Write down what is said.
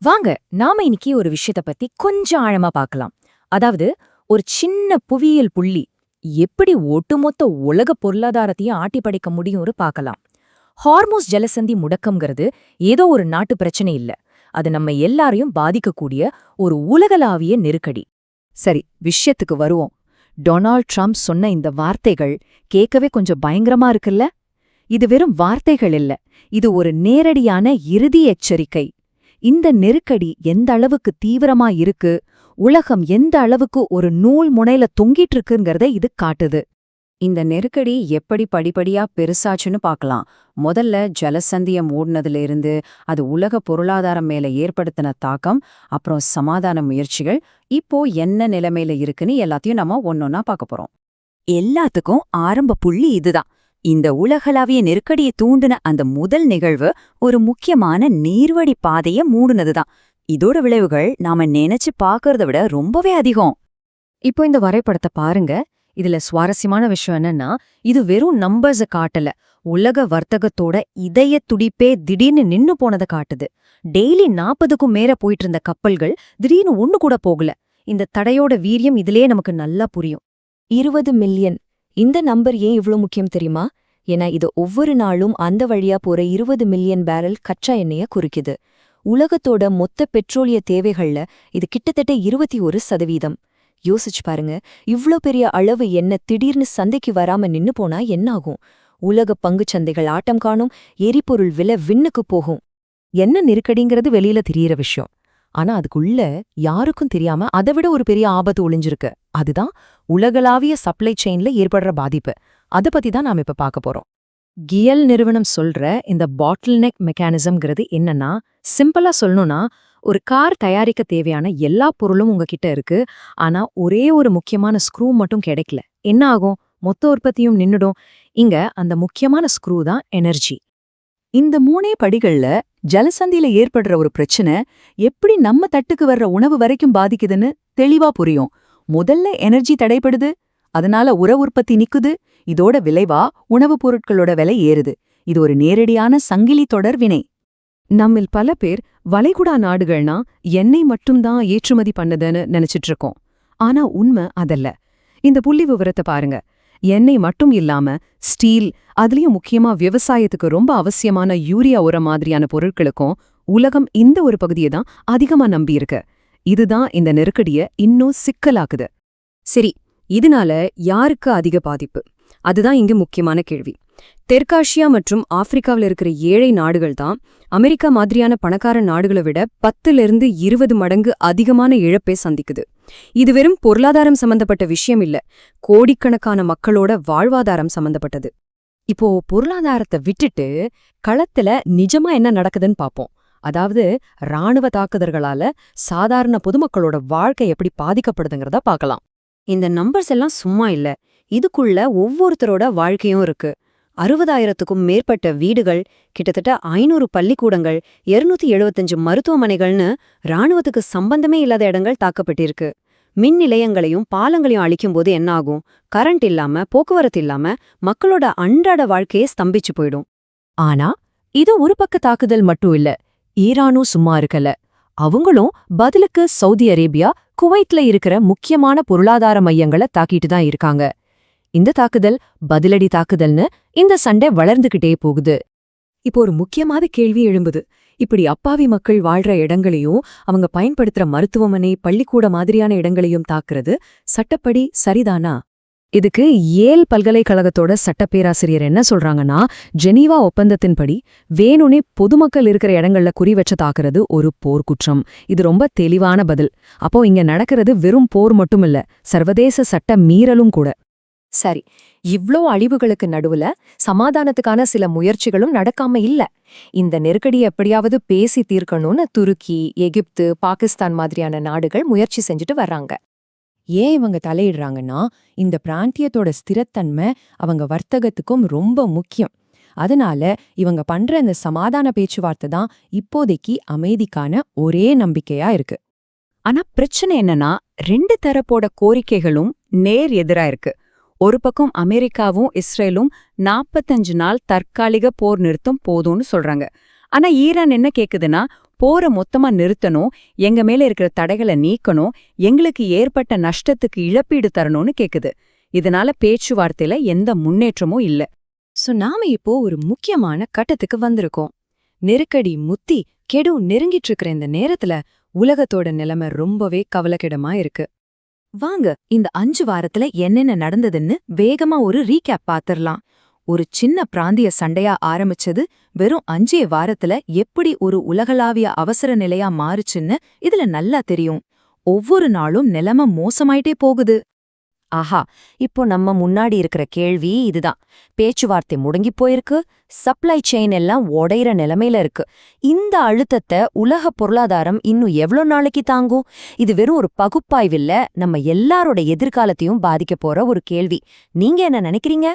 வாங்க நாம இன்னைக்கு ஒரு விஷயத்த பத்தி கொஞ்சம் ஆழமா பார்க்கலாம். அதாவது ஒரு சின்ன புவியியல் புள்ளி எப்படி ஒட்டுமொத்த உலக பொருளாதாரத்தையும் ஆட்டி படைக்க முடியும்னு பார்க்கலாம். ஹார்மோஸ் ஜலசந்தி முடக்கம்ங்கிறது ஏதோ ஒரு நாட்டு பிரச்சனை இல்ல. அது நம்ம எல்லாரையும் பாதிக்கக்கூடிய ஒரு உலகளாவிய நெருக்கடி. சரி, விஷயத்துக்கு வருவோம். டொனால்ட் ட்ரம்ப் சொன்ன இந்த வார்த்தைகள் கேட்கவே கொஞ்சம் பயங்கரமா இருக்குல்ல? இது வெறும் வார்த்தைகள் இல்ல, இது ஒரு நேரடியான இறுதி எச்சரிக்கை. இந்த நெருக்கடி எந்த அளவுக்கு தீவிரமா இருக்கு, உலகம் எந்த அளவுக்கு ஒரு நூல் முனையில தொங்கிட்டு இருக்குங்கிறத இது காட்டுது. இந்த நெருக்கடி எப்படி படிப்படியா பெருசாச்சுன்னு பார்க்கலாம். முதல்ல ஜலசந்திய மூடினதுல இருந்து அது உலக பொருளாதாரம் மேல ஏற்படுத்தின தாக்கம், அப்புறம் சமாதான முயற்சிகள், இப்போ என்ன நிலைமையில இருக்குன்னு எல்லாத்தையும் நம்ம ஒன்னொன்னா பார்க்க போறோம். எல்லாத்துக்கும் ஆரம்ப புள்ளி இதுதான். இந்த உலகளாவிய நெருக்கடியை தூண்டின அந்த முதல் நிகழ்வு ஒரு முக்கியமான நீர்வழி பாதைய மூடுனதுதான். இதோட விளைவுகள் நாம நினைச்சு பார்க்கறத விட ரொம்பவே அதிகம். இப்போ இந்த வரைபடத்தை பாருங்க. இதுல சுவாரஸ்யமான விஷயம் என்னன்னா, இது வெறும் நம்பர்ஸ காட்டல, உலக வர்த்தகத்தோட இதய துடிப்பே திடீர்னு நின்னு போனதை காட்டுது. டெய்லி 40க்கும் மேல போயிட்டு இருந்த கப்பல்கள் திடீர்னு ஒண்ணு கூட போகல. இந்த தடையோட வீரியம் இதிலே நமக்கு நல்லா புரியும். 20 மில்லியன், இந்த நம்பர் ஏன் இவ்ளோ முக்கியம் தெரியுமா? ஏன்னா இது ஒவ்வொரு நாளும் அந்த வழியா போற 20 மில்லியன் பேரல் கச்சா எண்ணெய குறிக்குது. உலகத்தோட மொத்த பெட்ரோலிய தேவைகள்ல இது கிட்டத்தட்ட 21%. யோசிச்சு பாருங்க, இவ்ளோ பெரிய அளவு எண்ணெய் திடீர்னு சந்தைக்கு வராம நின்னு போனா என்னாகும்? உலக பங்குச்சந்தைகள் ஆட்டம் காணும், எரிபொருள் விலை விண்ணுக்கு போகும். என்ன நெருக்கடிங்கிறது வெளியில தெரியற விஷயம். ஆனா அதுக்குள்ள யாருக்கும் தெரியாம அதைவிட ஒரு பெரிய ஆபத்து ஒளிஞ்சிருக்கு. அதுதான் உலகளாவிய சப்ளை செயின்ல ஏற்படுற பாதிப்பு. அத பத்தி தான் நாம இப்ப பார்க்க போறோம். கியல் நிறுவனம் சொல்ற இந்த பாட்டில் நெக் மெக்கானிசம்ங்கிறது என்னன்னா, சிம்பிளா சொல்லணும்னா, ஒரு கார் தயாரிக்க தேவையான எல்லா பொருளும் உங்ககிட்ட இருக்கு. ஆனா ஒரே ஒரு முக்கியமான ஸ்க்ரூ மட்டும் கிடைக்கல. என்ன ஆகும்? மொத்த உற்பத்தியும் நின்னுடும். இங்க அந்த முக்கியமான ஸ்க்ரூ தான் எனர்ஜி. இந்த 3 படிகள்ல ஜலசந்தியில ஏற்படுற ஒரு பிரச்சனை எப்படி நம்ம தட்டுக்கு வர்ற உணவு வரைக்கும் பாதிக்குதுன்னு தெளிவா புரியும். முதல்ல எனர்ஜி தடைப்படுது, அதனால உற்பத்தி நிக்குது. இதோட விளைவா உணவுப் பொருட்களோட விலை ஏறுது. இது ஒரு நேரடியான சங்கிலி தொடர் வினை. நம்மில் பல பேர் வளைகுடா நாடுகள்னா எண்ணெய் மட்டும்தான் ஏற்றுமதி பண்ணதுன்னு நினைச்சிட்டு இருக்கோம். ஆனா உண்மை அதல்ல. இந்த புள்ளி விவரத்தை பாருங்க. எண்ணெய் மட்டும் இல்லாம ஸ்டீல், அதுலயும் முக்கியமா விவசாயத்துக்கு ரொம்ப அவசியமான யூரியா உரம் மாதிரியான பொருட்களுக்கும் உலகம் இந்த ஒரு பகுதியை தான் அதிகமா நம்பியிருக்கு. இதுதான் இந்த நெருக்கடிய இன்னும் சிக்கலாக்குது. சரி, இதனால யாருக்கு அதிக பாதிப்பு? அதுதான் இங்கு முக்கியமான கேள்வி. தெற்காசியா மற்றும் ஆப்பிரிக்காவில் இருக்கிற ஏழை நாடுகள் தான் அமெரிக்கா மாதிரியான பணக்கார நாடுகளை விட 10லிருந்து 20 மடங்கு அதிகமான இழப்பை சந்திக்குது. இது வெறும் பொருளாதாரம் சம்பந்தப்பட்ட விஷயம் இல்ல, கோடிக்கணக்கான மக்களோட வாழ்வாதாரம் சம்பந்தப்பட்டது. இப்போ பொருளாதாரத்தை விட்டுட்டு களத்துல நிஜமா என்ன நடக்குதுன்னு பாப்போம். அதாவது ராணுவ தாக்குதல்களால சாதாரண பொதுமக்களோட வாழ்க்கை எப்படி பாதிக்கப்படுதுங்கிறத பார்க்கலாம். இந்த நம்பர்ஸ் எல்லாம் சும்மா இல்ல, இதுக்குள்ள ஒவ்வொருத்தரோட வாழ்க்கையும் இருக்கு. 60,000க்கும் மேற்பட்ட வீடுகள், கிட்டத்தட்ட 500 பள்ளிக்கூடங்கள், 275 மருத்துவமனைகள்னு ராணுவத்துக்கு சம்பந்தமே இல்லாத இடங்கள் தாக்கப்பட்டிருக்கு. மின் நிலையங்களையும் பாலங்களையும் அழிக்கும்போது என்ன ஆகும்? கரண்ட் இல்லாம, போக்குவரத்து இல்லாம மக்களோட அன்றாட வாழ்க்கையே ஸ்தம்பிச்சு போயிடும். ஆனா இது ஒரு பக்க தாக்குதல் மட்டும் இல்ல. ஈரானும் சும்மா இருக்கல. அவங்களும் பதிலுக்கு சவுதி அரேபியா, குவைத்ல இருக்கிற முக்கியமான பொருளாதார மையங்களை தாக்கிட்டு தான் இருக்காங்க. இந்த தாக்குதல் பதிலடி தாக்குதல்னு இந்த சண்டை வளர்ந்துகிட்டே போகுது. இப்போ ஒரு முக்கியமான கேள்வி எழும்புது. இப்படி அப்பாவி மக்கள் வாழ்ற இடங்களையும் அவங்க பயன்படுத்துற மருத்துவமனை, பள்ளிக்கூட மாதிரியான இடங்களையும் தாக்குறது சட்டப்படி சரிதானா? இதுக்கு ஏல் பல்கலைக்கழகத்தோட சட்டப்பேராசிரியர் என்ன சொல்றாங்கன்னா, ஜெனீவா ஒப்பந்தத்தின்படி வேணுனே பொதுமக்கள் இருக்கிற இடங்கள்ல குறி வச்சு தாக்குறது ஒரு போர்க்குற்றம். இது ரொம்ப தெளிவான பதில். அப்போ இங்க நடக்கிறது வெறும் போர் மட்டுமில்ல, சர்வதேச சட்ட மீறலும் கூட. சரி, இவ்ளோ அழிவுகளுக்கு நடுவுல சமாதானத்துக்கான சில முயற்சிகளும் நடக்காம இல்ல. இந்த நெருக்கடி எப்படியாவது பேசி தீர்க்கணும்னு துருக்கி, எகிப்து, பாகிஸ்தான் மாதிரியான நாடுகள் முயற்சி செஞ்சுட்டு வர்றாங்க. ஏன் இவங்க தலையிடுறாங்கன்னா, இந்த பிராந்தியத்தோட ஸ்திரத்தன்மை அவங்க வர்த்தகத்துக்கும் ரொம்ப முக்கியம். அதனால இவங்க பண்ற இந்த சமாதான பேச்சுவார்த்தை தான் இப்போதைக்கு அமைதிக்கான ஒரே நம்பிக்கையா இருக்கு. ஆனா பிரச்சனை என்னன்னா, 2 தரப்போட கோரிக்கைகளும் நேர் எதிரா இருக்கு. ஒரு பக்கம் அமெரிக்காவும் இஸ்ரேலும் 45 நாள் தற்காலிக போர் நிறுத்தம் போதும்னு சொல்றாங்க. ஆனா ஈரான் என்ன கேக்குதுன்னா, போரை மொத்தமா நிறுத்தணும், எங்க மேல இருக்கிற தடைகளை நீக்கணும், எங்களுக்கு ஏற்பட்ட நஷ்டத்துக்கு இழப்பீடு தரணும்னு கேக்குது. இதனால பேச்சுவார்த்தையில எந்த முன்னேற்றமும் இல்ல. சோ நாம இப்போ ஒரு முக்கியமான கட்டத்துக்கு வந்திருக்கோம். நெருக்கடி முத்தி கெடு நெருங்கிட்டு இருக்கிற இந்த நேரத்துல உலகத்தோட நிலைமை ரொம்பவே கவலைக்கிடமா இருக்கு. வாங்க இந்த 5 வாரத்துல என்னென்ன நடந்ததுன்னு வேகமா ஒரு ரீகேப் பாத்திரலாம். ஒரு சின்ன பிராந்திய சண்டையா ஆரம்பிச்சது வெறும் 5 வாரத்துல எப்படி ஒரு உலகளாவிய அவசர நிலையா மாறுச்சுன்னு இதுல நல்லா தெரியும். ஒவ்வொரு நாளும் நிலைமை மோசமாயிட்டே போகுது. ஆஹா, இப்போ நம்ம முன்னாடி இருக்கிற கேள்வி இதுதான். பேச்சுவார்த்தை முடங்கி போயிருக்கு, சப்ளை செயின் எல்லாம் உடையிற நிலைமையில இருக்கு. இந்த அழுத்தத்தை உலக பொருளாதாரம் இன்னும் எவ்வளோ நாளைக்கு தாங்கும்? இது வெறும் ஒரு பகுப்பாய்வில்ல, நம்ம எல்லாரோட எதிர்காலத்தையும் பாதிக்க போற ஒரு கேள்வி. நீங்க என்ன நினைக்கிறீங்க?